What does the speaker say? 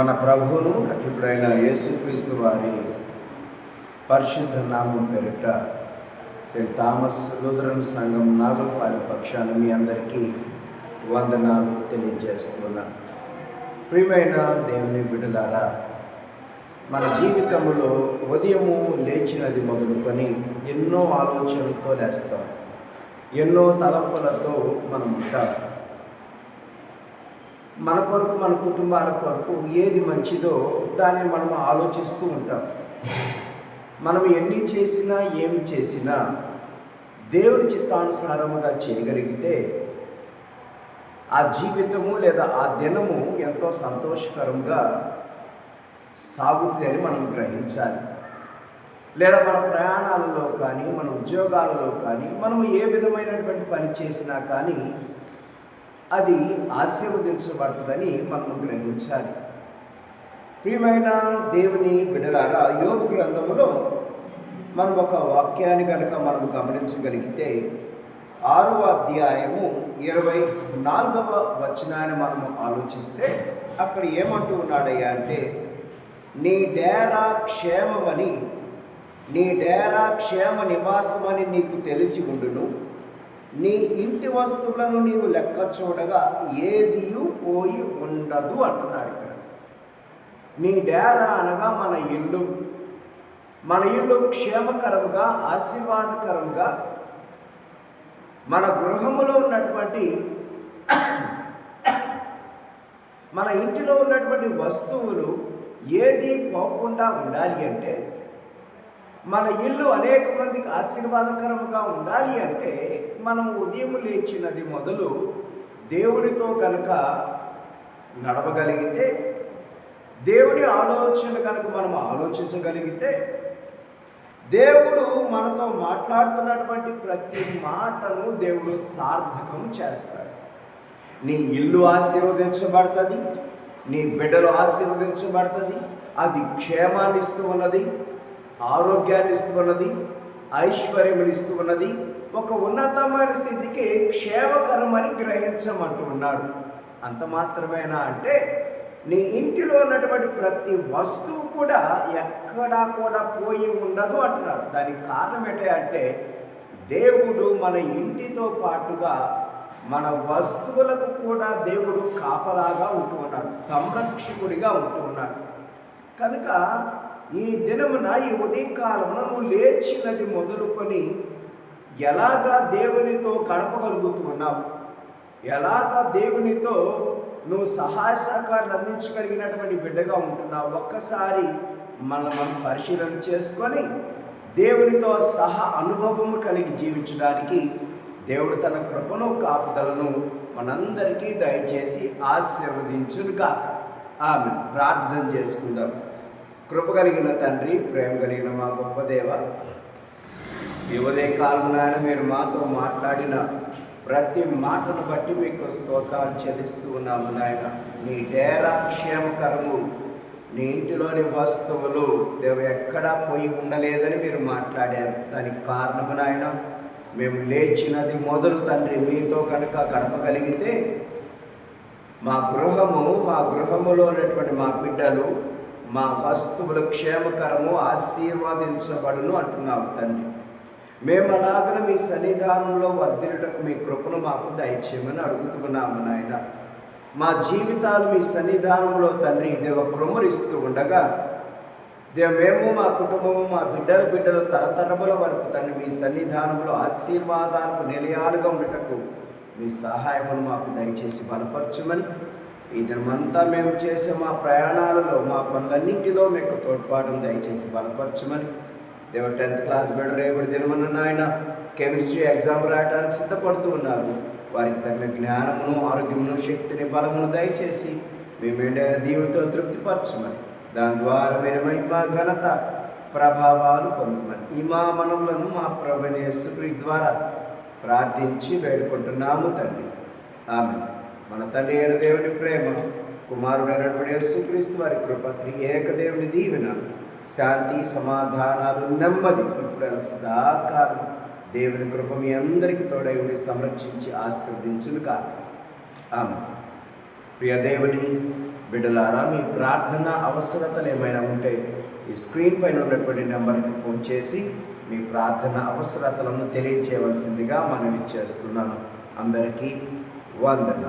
మన ప్రభువును రక్షకుడైన యేసుక్రీస్తు వారి పరిశుద్ధ నామం పేరిట సెయింట్ థామస్ లూథరన్ సంఘం నాగులపాలెం పక్షాన మీ అందరికీ వందనాలు తెలియజేస్తున్నాను. ప్రియమైన దేవుని బిడ్డలారా, మన జీవితంలో ఉదయము లేచినది మొదలుకొని ఎన్నో ఆలోచనలతో లేస్తాం, ఎన్నో తలంపులతో మనం ఉంటాం. మన కొరకు, మన కుటుంబాల కొరకు ఏది మంచిదో దాన్ని మనం ఆలోచిస్తూ ఉంటాం. మనం ఎన్ని చేసినా ఏమి చేసినా దేవుని చిత్తానుసారముగా చేయగలిగితే ఆ జీవితము లేదా ఆ దినము ఎంతో సంతోషకరంగా సాగుతుందని మనం గ్రహించాలి. లేదా మన ప్రయాణాలలో కానీ, మన ఉద్యోగాలలో కానీ, మనం ఏ విధమైనటువంటి పని చేసినా కానీ అది ఆశీర్వదించబడుతుందని మనం గ్రహించాలి. ప్రియమైన దేవుని బిడ్డలారా, యోబు గ్రంథములో మనం ఒక వాక్యాన్ని కనుక మనం గమనించగలిగితే 6వ అధ్యాయము 24వ వచనాన్ని మనం ఆలోచిస్తే అక్కడ ఏమంటూ ఉన్నాడయ్యా అంటే, నీ డేరా క్షేమమని, నీ డేరా క్షేమ నివాసమని నీకు తెలిసి ఉండును, నీ ఇంటి వస్తువులను నీవు లెక్క చూడగా ఏదియూ పోయి ఉండదు అంటున్నాడు ఇక్కడ. నీ డేరా అనగా మన ఇల్లు, మన ఇల్లు క్షేమకరంగా, ఆశీర్వాదకరంగా, మన గృహములో ఉన్నటువంటి మన ఇంటిలో ఉన్నటువంటి వస్తువులు ఏది పోకుండా ఉండాలి అంటే, మన ఇల్లు అనేక మందికి ఆశీర్వాదకరంగా ఉండాలి అంటే, మనం ఉదయం లేచినది మొదలు దేవునితో కనుక నడవగలిగితే, దేవుని ఆలోచన కనుక మనం ఆలోచించగలిగితే, దేవుడు మనతో మాట్లాడుతున్నటువంటి ప్రతి మాటను దేవుడు సార్థకం చేస్తాడు. నీ ఇల్లు ఆశీర్వదించబడుతుంది, నీ బిడ్డలు ఆశీర్వదించబడుతుంది, అది క్షేమాన్ని ఇస్తూ ఉన్నది, ఆరోగ్యాన్ని ఇస్తూ ఉన్నది, ఐశ్వర్యముని ఇస్తూ ఉన్నది, ఒక ఉన్నతమైన స్థితికి క్షేమకరమని గ్రహించమంటూ ఉన్నాడు. అంత మాత్రమేనా అంటే, నీ ఇంటిలో ఉన్నటువంటి ప్రతి వస్తువు కూడా ఎక్కడా కూడా పోయి ఉండదు అంటున్నాడు. దానికి కారణం ఏంటంటే, దేవుడు మన ఇంటితో పాటుగా మన వస్తువులకు కూడా దేవుడు కాపలాగా ఉంటూ ఉన్నాడు, సంరక్షకుడిగా ఉంటూ ఉన్నాడు. కనుక ఈ దినమున, ఈ ఉదయకాలమున నువ్వు లేచినది మొదలుకొని ఎలాగా దేవునితో గడపగలుగుతూ ఉన్నావు, ఎలాగా దేవునితో నువ్వు సహాయ సహకారాలు అందించగలిగినటువంటి బిడ్డగా ఉంటున్నావు, ఒక్కసారి మనం పరిశీలన చేసుకొని దేవునితో సహా అనుభవం కలిగి జీవించడానికి దేవుడు తన కృపను, కాపుదలను మనందరికీ దయచేసి ఆశీర్వదించును కాక. ఆమె ప్రార్థన చేసుకుందాం. కృప కలిగిన తండ్రి, ప్రేమ కలిగిన మా గొప్ప దేవ, ఈ ఉదయకాలం నాయన మీరు మాతో మాట్లాడిన ప్రతి మాటను బట్టి మీకు స్తోత్రాలు చెల్లిస్తూ ఉన్నాము నాయన. నీ డేరా క్షేమకరము, నీ ఇంటిలోని వస్తువులు దేవు ఎక్కడా పోయి ఉండలేదని మీరు మాట్లాడారు. దానికి కారణము నాయన, మేము లేచినది మొదలు తండ్రి మీతో కనుక గడపగలిగితే మా గృహములో ఉన్నటువంటి మా బిడ్డలు, మా వస్తువులు క్షేమకరము, ఆశీర్వాదించబడును అంటున్నావు తండ్రి. మేము అలాగన మీ సన్నిధానంలో వర్ధిల్లుటకు మీ కృపను మాకు దయచేయమని అడుగుతున్నాము నాయన. మా జీవితాలు మీ సన్నిధానంలో తండ్రి దేవ కృమరిస్తూ ఉండగా, మేము మా కుటుంబము, మా బిడ్డలు తరతరముల వరకు తండ్రి మీ సన్నిధానంలో ఆశీర్వాదాలకు నిలయాలుగా ఉండటకు మీ సహాయమును మాకు దయచేసి బలపరచమని, ఈ దినమంతా మేము చేసే మా ప్రయాణాలలో, మా పనులన్నింటిలో మీకు తోడ్పాటును దయచేసి బలపరచమని. దేవ 10th క్లాస్ బిడ్డ రేపటి దినమన్న నాయన కెమిస్ట్రీ ఎగ్జామ్ రాయడానికి సిద్ధపడుతూ ఉన్నారు. వారికి తగిన జ్ఞానమును, ఆరోగ్యమును, శక్తిని, బలమును దయచేసి మీ మెండైన దీవులతో తృప్తిపరచమని, దాని ద్వారా మీరు మహిమ, ఘనత, ప్రభావాలు పొందమని ఈ మా మనములను మా ప్రభువైన యేసుక్రీస్తు ద్వారా ప్రార్థించి వేడుకుంటున్నాము తండ్రి. ఆమేన్. మన తండ్రి అయిన దేవుని ప్రేమ, కుమారుడైనటువంటి యేసుక్రీస్తు వారి కృప, ఏకదేవుని దీవెన, శాంతి, సమాధానాలు, నెమ్మది ఇప్పుడు సదాకాలం దేవుని కృప మీ అందరికీ తోడై ఉండి సంరక్షించి ఆశీర్వదించును కాక. ఆమేన్. ప్రియ దేవుని బిడ్డలారా, మీ ప్రార్థన అవసరతలు ఏమైనా ఉంటే ఈ స్క్రీన్ పైన ఉన్నటువంటి నెంబర్కి ఫోన్ చేసి మీ ప్రార్థన అవసరతలను తెలియచేయవలసిందిగా మనవి చేస్తున్నాను. అందరికీ వందనాలు.